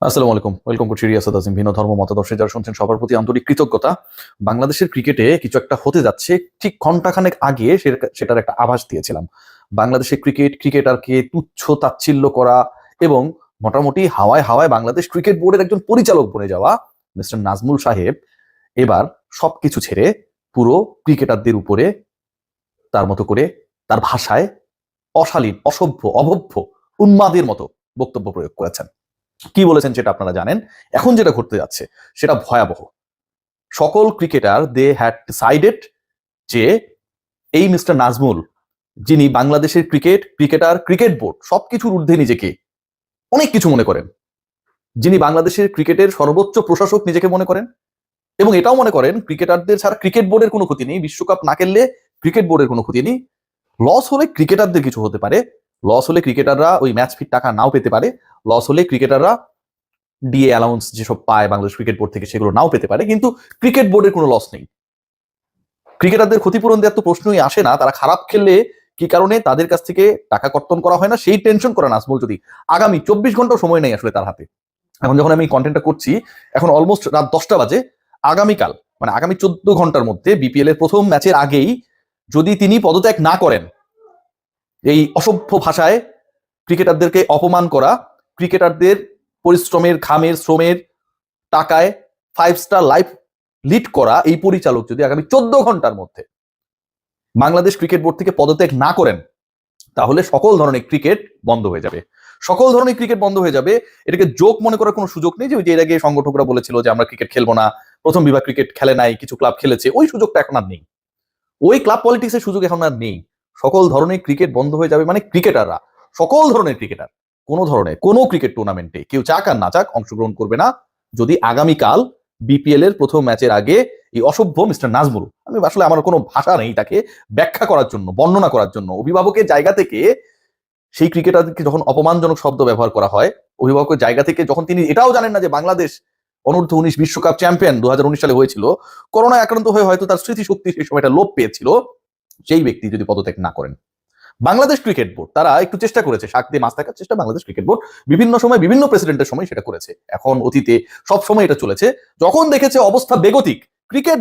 আসসালামু আলাইকুম, ওয়েলকাম করছি রিয়াসাত আজিম। ভিন্ন ধর্ম মতাদর্শে যারা শুনছেন সবার প্রতি আন্তরিক কৃতজ্ঞতা। বাংলাদেশের ক্রিকেটে কিছু একটা হতে যাচ্ছে, ঠিক ঘন্টাখানেক আগে সেটার একটা আভাস দিয়েছিলাম। বাংলাদেশের ক্রিকেটারকে তুচ্ছ তাচ্ছিল্য করা এবং মোটামুটি হাওয়ায় হাওয়ায় বাংলাদেশ ক্রিকেট বোর্ডের একজন পরিচালক বনে যাওয়া মিস্টার নাজমুল সাহেব এবার সবকিছু ছেড়ে পুরো ক্রিকেটারদের উপরে তার মতো করে, তার ভাষায় অশালীন, অসভ্য, অভব্য, উন্মাদের মতো বক্তব্য প্রয়োগ করেছেন। কি বলেছেন সেটা আপনারা জানেন। এখন যেটা ঘটতে যাচ্ছে সেটা ভয়াবহ। সকল ক্রিকেটার দে হ্যাড ডিসাইডেড যে এই মিস্টার নাজমুল, যিনি বাংলাদেশের ক্রিকেটার, ক্রিকেট বোর্ড সবকিছুর ঊর্ধ্বে নিজেকে অনেক কিছু মনে করেন, যিনি বাংলাদেশের ক্রিকেটের সর্বোচ্চ প্রশাসক নিজেকে মনে করেন এবং এটাও মনে করেন ক্রিকেটারদের ছাড়া ক্রিকেট বোর্ডের কোনো ক্ষতি নেই, বিশ্বকাপ না খেললে ক্রিকেট বোর্ডের কোনো ক্ষতি নেই, লস হলে ক্রিকেটারদের কিছু হতে পারে, লস হলে ক্রিকেটাররা ওই ম্যাচ ফির টাকা নাও পেতে পারে, লস হলে ক্রিকেটাররা ডিএ অ্যালাউন্স যেসব পায় বাংলাদেশ ক্রিকেট বোর্ড থেকে সেগুলো নাও পেতে পারে, কিন্তু ক্রিকেট বোর্ডের কোনো লস নেই। ক্রিকেটারদের ক্ষতিপূরণ দেওয়ার তো প্রশ্নই আসে না। তারা খারাপ খেললে কি কারণে তাদের কাছ থেকে টাকা কর্তন করা হয় না সেই টেনশন করা নাজমুল যদি আগামী 24 ঘন্টা সময় নেই আসলে তার হাতে। এখন যখন আমি কন্টেন্টটা করছি, এখন অলমোস্ট রাত 10টা বাজে। আগামীকাল মানে আগামী 14 ঘন্টার মধ্যে বিপিএল এর প্রথম ম্যাচের আগেই যদি তিনি পদত্যাগ না করেন, এই অসভ্য ভাষায় ক্রিকেটারদেরকে অপমান করা, ক্রিকেটারদের পরিশ্রমের, ঘামের, শ্রমের টাকায় 5 স্টার লাইফ লিড করা এই পরিচালক যদি আগামী 14 ঘন্টার মধ্যে বাংলাদেশ ক্রিকেট বোর্ড থেকে পদত্যাগ না করেন, তাহলে সকল ধরনের ক্রিকেট বন্ধ হয়ে যাবে। সকল ধরনের ক্রিকেট বন্ধ হয়ে যাবে। এটাকে জোক মনে করার কোনো সুযোগ নেই যে ওই যে এর আগে সংগঠকরা বলেছিল যে আমরা ক্রিকেট খেলবো না, প্রথম বিভাগ ক্রিকেট খেলে নাই, কিছু ক্লাব খেলেছে, ওই সুযোগটা এখন আর নেই। ওই ক্লাব পলিটিক্সের সুযোগ এখন আর নেই। সকল ধরনের ক্রিকেট বন্ধ হয়ে যাবে, মানে ক্রিকেটাররা, সকল ধরনের ক্রিকেটার কোনো ধরনের কোনো ক্রিকেট টুর্নামেন্টে কেউ চাক আর না চাক অংশগ্রহণ করবে না যদি আগামীকাল বিপিএল এর প্রথম ম্যাচের আগে এই অসভ্য মিস্টার নাজমুল, আমি আসলে আমার কোনো ভাষা নেই তাকে ব্যাখ্যা করার জন্য, বর্ণনা করার জন্য, অভিভাবকের জায়গা থেকে সেই ক্রিকেটারকে যখন অপমানজনক শব্দ ব্যবহার করা হয়, অভিভাবকের জায়গা থেকে যখন তিনি এটাও জানেন না যে বাংলাদেশ অনূর্ধ্ব 19 বিশ্বকাপ চ্যাম্পিয়ন 2019 সালে হয়েছিল, করোনায় আক্রান্ত হয়ে হয়তো তার স্মৃতিশক্তি সেই সময়টা লোপ পেয়েছিল, সেই ব্যক্তি যদি পদত্যাগ না করেন। বাংলাদেশ ক্রিকেট বোর্ড তারা একটু চেষ্টা করেছে, শাক দিয়ে মাছ থাকার চেষ্টা বাংলাদেশ ক্রিকেট বোর্ড বিভিন্ন সময় বিভিন্ন প্রেসিডেন্টের সময় সেটা করেছে, এখন অতীতে সব সময় এটা চলেছে। যখন দেখেছে অবস্থা বেগতিক, ক্রিকেট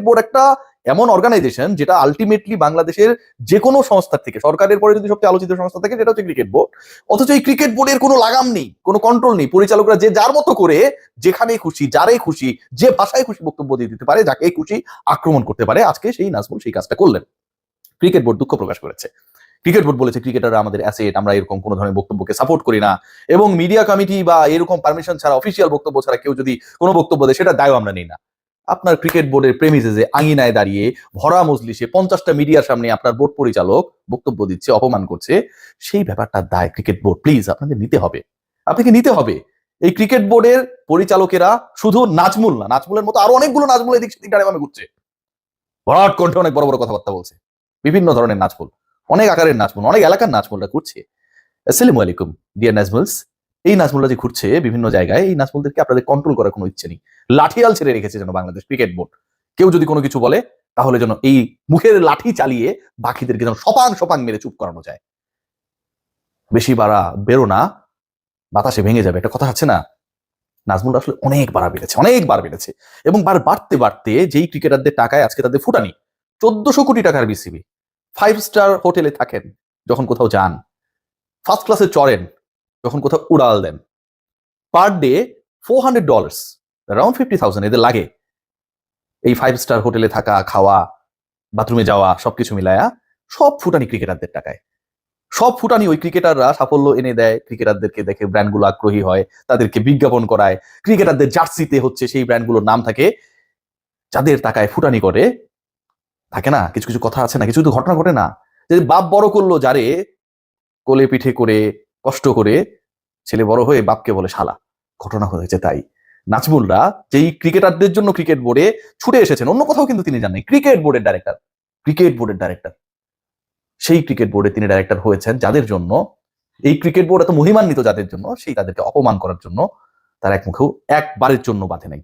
বোর্ড একটা এমন অর্গানাইজেশন যেটা আলটিমেটলি বাংলাদেশের যে কোনো সংস্থার থেকে, সরকারের পরে যদি সবচেয়ে আলোচিত সংস্থা থাকে সেটা হচ্ছে ক্রিকেট বোর্ড, অথচ এই ক্রিকেট বোর্ডের কোনো লাগাম নেই, কোনো কন্ট্রোল নেই। পরিচালকরা যে যার মতো করে যেখানে খুশি, যারাই খুশি, যে ভাষায় খুশি বক্তব্য দিয়ে দিতে পারে, যাকে খুশি আক্রমণ করতে পারে। আজকে সেই নাজমুল সেই কাজটা করলেন। ক্রিকেট বোর্ড দুঃখ প্রকাশ করেছে। ক্রিকেট বোর্ড বলেছে ক্রিকেটাররা আমাদের অ্যাসেট, আমরা এরকম কোনো ধরনের বক্তব্যকে সাপোর্ট করি না, এবং মিডিয়া কমিটি বা এরকম পারমিশন ছাড়া, অফিসিয়াল বক্তব্য ছাড়া কেউ যদি কোনো বক্তব্য দেয় সেটা দায়ও আমরা নিই না। আপনার ক্রিকেট বোর্ডের প্রেমিসে আঙিনায় দাঁড়িয়ে ভরা মজলিসে 50টা মিডিয়ার সামনে আপনার বোর্ড পরিচালক বক্তব্য দিচ্ছে, অপমান করছে, সেই ব্যাপারটা দায় ক্রিকেট বোর্ড প্লিজ আপনাদের নিতে হবে, আপনাকে নিতে হবে। এই ক্রিকেট বোর্ডের পরিচালকেরা শুধু নাজমুল না, নাজমুলের মতো আরো অনেকগুলো নাজমুল এদিক সেদিক ডানে ঘুরছে, ভরাট কণ্ঠে অনেক বড় বড় কথাবার্তা বলছে, বিভিন্ন ধরনের নাজমুল, অনেক আকারের নাজমুল, অনেক এলাকার নাজমুলরা ঘুরছে। আসসালামু আলাইকুম ডিয়ার নাজমুলস। এই নাজমুলরা যে ঘুরছে বিভিন্ন জায়গায়, এই নাজমুলদেরকে আপনাদের কন্ট্রোল করার কোনো ইচ্ছে নেই। লাঠিয়াল ছেড়ে রেখেছে যেন বাংলাদেশ ক্রিকেট বোর্ড। কেউ যদি কোনো কিছু বলে তাহলে যেন এই মুখের লাঠি চালিয়ে বাকিদেরকে যেন সপাং সপাং মেরে চুপ করানো যায়। বেশি বাড়া বেরো না, বাতাসে ভেঙে যাবে, একটা কথা আছে না। নাজমুল আসলে অনেকবার বেড়েছে এবং বাড়তে বাড়তে যেই ক্রিকেটারদের টাকায় আজকে তাদের ফুটানি, 1400 কোটি টাকার বিসিবি, 5 স্টার হোটেলে থাকেন, যখন কোথাও যান, ফার্স্ট ক্লাসে চড়েন, যখন কোথাও উড়াল দেন, পার ডে $400, অ্যারাউন্ড 50,000 এদের লাগে এই 5 স্টার হোটেলে থাকা, খাওয়া, বাথরুমে যাওয়া, সবকিছু মিলায়া সব ফুটানি ক্রিকেটারদের টাকায়। সব ফুটানি ওই ক্রিকেটাররা সাফল্য এনে দেয়, ক্রিকেটারদেরকে দেখে ব্র্যান্ডগুলো আগ্রহী হয়, তাদেরকে বিজ্ঞাপন করায়, ক্রিকেটারদের জার্সিতে হচ্ছে সেই ব্র্যান্ডগুলোর নাম থাকে। যাদের টাকায় ফুটানি করে থাকে না, কিছু কিছু কথা আছে না, কিছু কিছু ঘটনা ঘটে না, যে বাপ বড় করলো যারে কোলে পিঠে করে, কষ্ট করে, ছেলে বড় হয়ে বাপকে বলে শালা। ঘটনা হয়েছে তাই। নাজমুলরা যেই ক্রিকেটারদের জন্য ক্রিকেট বোর্ডে ছুটে এসেছেন, অন্য কোথাও কিন্তু তিনি জানেন, ক্রিকেট বোর্ডের ডাইরেক্টর, সেই ক্রিকেট বোর্ডে তিনি ডাইরেক্টর হয়েছেন যাদের জন্য, এই ক্রিকেট বোর্ড এত মহিমান্বিত যাদের জন্য, সেই তাদেরকে অপমান করার জন্য তার এক মুখেও একবারের জন্য বাধে নাই।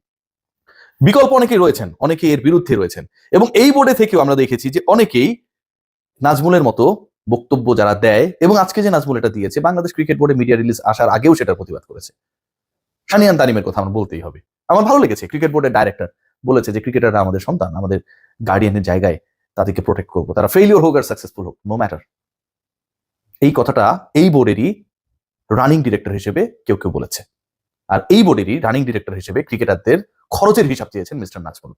বিকল্প অনেকেই রয়েছেন, অনেকে এর বিরুদ্ধে রয়েছেন, এবং এই বোর্ডে থেকেও আমরা দেখেছি যে অনেকেই নাজমুলের মতো বক্তব্য যারা দেয়, এবং আজকে যে নাজমুল এটা দিয়েছে, বাংলাদেশ ক্রিকেট বোর্ডে মিডিয়া রিলিজ আসার আগেও সেটার প্রতিবাদ করেছে। সানিয়ান তানিমের কথা আমার বলতেই হবে। আমার ভালো লেগেছে, ক্রিকেট বোর্ডের ডাইরেক্টর বলেছে যে ক্রিকেটাররা আমাদের সন্তান, আমাদের গার্ডিয়ানের জায়গায় তাদেরকে প্রোটেক্ট করবো, তারা ফেইলিওর হোক আর সাকসেসফুল হোক, নো ম্যাটার। এই কথাটা এই বোর্ডেরই রানিং ডিরেক্টর হিসেবে কেউ কেউ বলেছে। আর এই বোর্ডেরই রানিং ডিরেক্টর হিসেবে ক্রিকেটারদের খরচের হিসাব চেয়েছেন মিস্টার নাজমুল,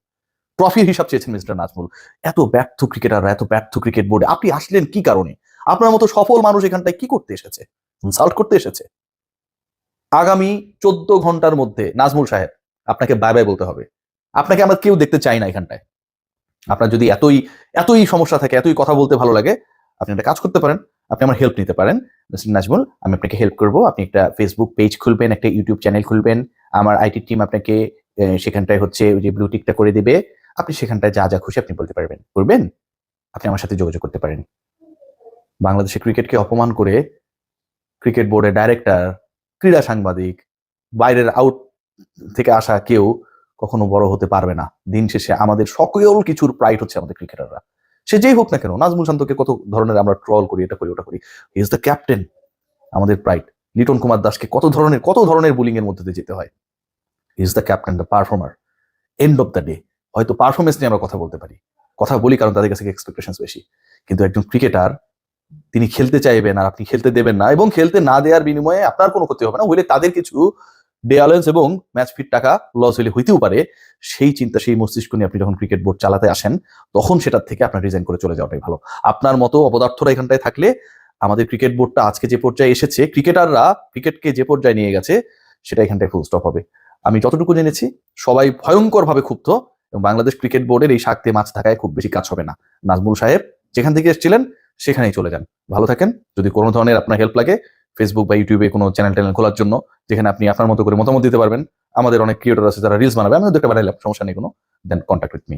ট্রফির হিসাব চেয়েছেন মিস্টার নাজমুল। এত ব্যর্থ ক্রিকেটাররা, এত ব্যর্থ ক্রিকেট বোর্ডে আপনি আসলেন কি কারণে? আপনার মতো সফল মানুষ এখানটায় কি করতে এসেছে? ইনসাল্ট করতে এসেছে? আগামী 14 ঘন্টার মধ্যে নাজমুল সাহেব আপনাকে বাই বাই বলতে হবে। আপনাকে আমরা কেউ দেখতে চাই না এখানটায়। আপনার যদি এতই এতই সমস্যা থাকে, এতই কথা বলতে ভালো লাগে, আপনি একটা কাজ করতে পারেন, আপনি আমার হেল্প নিতে পারেন। মিস্টার নাজমুল, আমি আপনাকে হেল্প করব। আপনি একটা ফেসবুক পেজ খুলবেন, একটা ইউটিউব চ্যানেল খুলবেন, আমার আইটি টিম আপনাকে সেখানটায় হচ্ছে ওই যে ব্লু টিকটা করে দিবে। আপনি সেখানটায় যা যা খুশি আপনি বলতে পারবেন, করবেন। আপনি আমার সাথে যোগাযোগ করতে পারেন। বাংলাদেশের ক্রিকেটকে অপমান করে ক্রিকেট বোর্ডের ডাইরেক্টর, ক্রীড়া সাংবাদিক, বাইরের আউট থেকে আসা কেউ কখনো বড় হতে পারবে না। দিন শেষে আমাদের সকল কিছুর প্রাইড হচ্ছে আমাদের ক্রিকেটাররা। সে যেই হোক না কেন, নাজমুল শান্তকে কত ধরনের আমরা ট্রল করি, এটা করি, ওটা করি, হি ইজ দ্য ক্যাপ্টেন, আমাদের প্রাইড। লিটন কুমার দাসকে কত ধরনের বুলিং এর মধ্যে দিয়ে যেতে হয়। He is the captain, the performer. End of the day হয়তো পারফরমেন্স নিয়ে আমরা কথা বলতে পারি, কথা বলি কারণ তাদের কাছে এক্সপেকটেশন বেশি, কিন্তু একজন ক্রিকেটার তিনি খেলতে চাইবেন আর আপনি খেলতে দেবেন না, এবং খেলতে না দেওয়ার বিনিময়ে আপনার কোনো ক্ষতি হবে না, হইলে তাদের কিছু ডে অ্যালাউন্স এবং ম্যাচ ফিট টাকা লস হইলে হইতেও পারে। সেই চিন্তা, সেই মস্তিষ্ক নিয়ে আপনি যখন ক্রিকেট বোর্ড চালাতে আসেন, তখন সেটার থেকে আপনার রিজাইন করে চলে যাওয়াটাই ভালো। আপনার মতো অপদার্থরা এখানটায় থাকলে আমাদের ক্রিকেট বোর্ডটা আজকে যে পর্যায়ে এসেছে, ক্রিকেটাররা ক্রিকেটকে যে পর্যায়ে নিয়ে গেছে, সেটা এখানটায় ফুল স্টপ হবে। আমি যতটুকু জেনেছি সবাই ভয়ঙ্করভাবে ক্ষুব্ধ, এবং বাংলাদেশ ক্রিকেট বোর্ডের এই শাক দিয়ে মাছ থাকায় খুব বেশি কাজ হবে না। নাজমুল সাহেব যেখান থেকে এসেছিলেন সেখানেই চলে যান, ভালো থাকেন। যদি কোনো ধরনের আপনার হেল্প লাগে, ফেসবুক বা ইউটিউবে কোনো চ্যানেল ট্যানেল খোলার জন্য, যেখানে আপনি আপনার মতো করে মতামত দিতে পারবেন, আমাদের অনেক ক্রিয়েটর আছে যারা রিলস বানাবে, আমি ওদেরকে বানাইলাম, সমস্যা নেই কোনো, দেন কন্ট্যাক্ট উইথ মি।